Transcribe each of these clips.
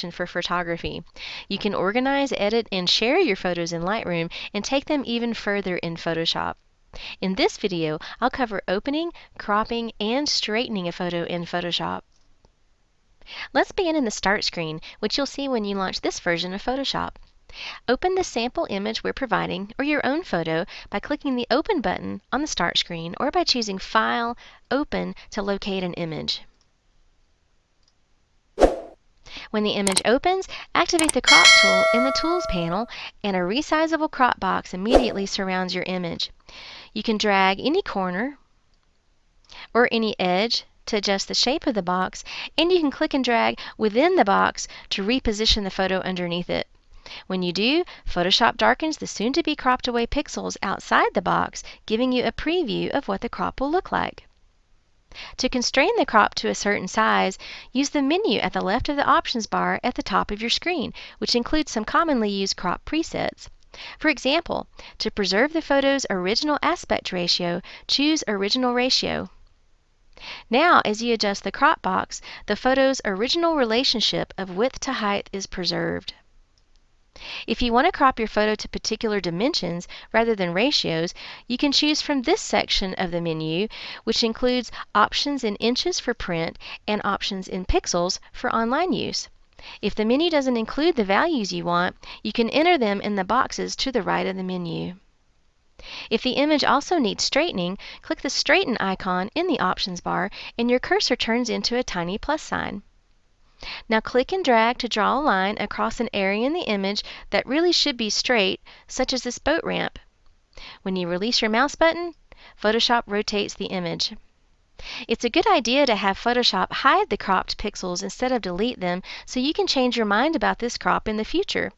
inspiration for photography. You can organize, edit, and share your photos in Lightroom and take them even further in Photoshop. In this video, I'll cover opening, cropping, and straightening a photo in Photoshop. Let's begin in the Start screen, which you'll see when you launch this version of Photoshop. Open the sample image we're providing, or your own photo, by clicking the Open button on the Start screen, or by choosing File, Open to locate an image. When the image opens, activate the Crop tool in the Tools panel, and a resizable crop box immediately surrounds your image. You can drag any corner or any edge to adjust the shape of the box, and you can click and drag within the box to reposition the photo underneath it. When you do, Photoshop darkens the soon-to-be cropped away pixels outside the box, giving you a preview of what the crop will look like. To constrain the crop to a certain size, use the menu at the left of the options bar at the top of your screen, which includes some commonly used crop presets. For example, to preserve the photo's original aspect ratio, choose Original Ratio. Now, as you adjust the crop box, the photo's original relationship of width to height is preserved. If you want to crop your photo to particular dimensions rather than ratios, you can choose from this section of the menu, which includes options in inches for print and options in pixels for online use. If the menu doesn't include the values you want, you can enter them in the boxes to the right of the menu. If the image also needs straightening, click the Straighten icon in the options bar, and your cursor turns into a tiny plus sign. Now click and drag to draw a line across an area in the image that really should be straight, such as this boat ramp. When you release your mouse button, Photoshop rotates the image. It's a good idea to have Photoshop hide the cropped pixels instead of delete them, so you can change your mind about this crop in the future.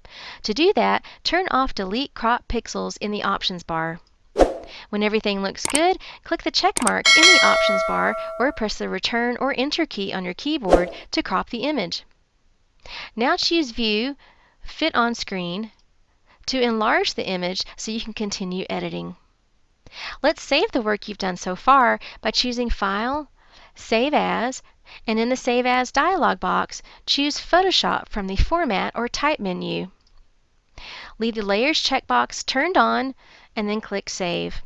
To do that, turn off Delete Crop Pixels in the options bar. When everything looks good, click the check mark in the options bar, or press the Return or Enter key on your keyboard to crop the image. Now choose View, Fit on Screen to enlarge the image so you can continue editing. Let's save the work you've done so far by choosing File, Save As, and in the Save As dialog box, choose Photoshop from the Format or Type menu. Leave the Layers checkbox turned on, and then click Save.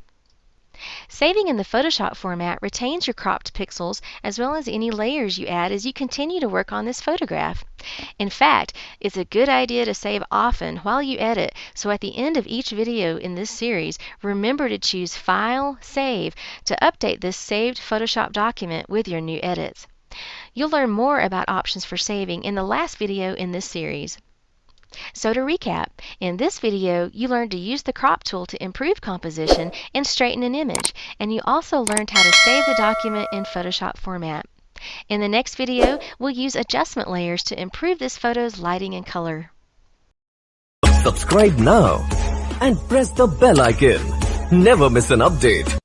Saving in the Photoshop format retains your cropped pixels as well as any layers you add as you continue to work on this photograph. In fact, it's a good idea to save often while you edit, so at the end of each video in this series, remember to choose File, Save to update this saved Photoshop document with your new edits. You'll learn more about options for saving in the last video in this series. So to recap, in this video you learned to use the crop tool to improve composition and straighten an image, and you also learned how to save the document in Photoshop format. In the next video, we'll use adjustment layers to improve this photo's lighting and color. Subscribe now and press the bell icon. Never miss an update.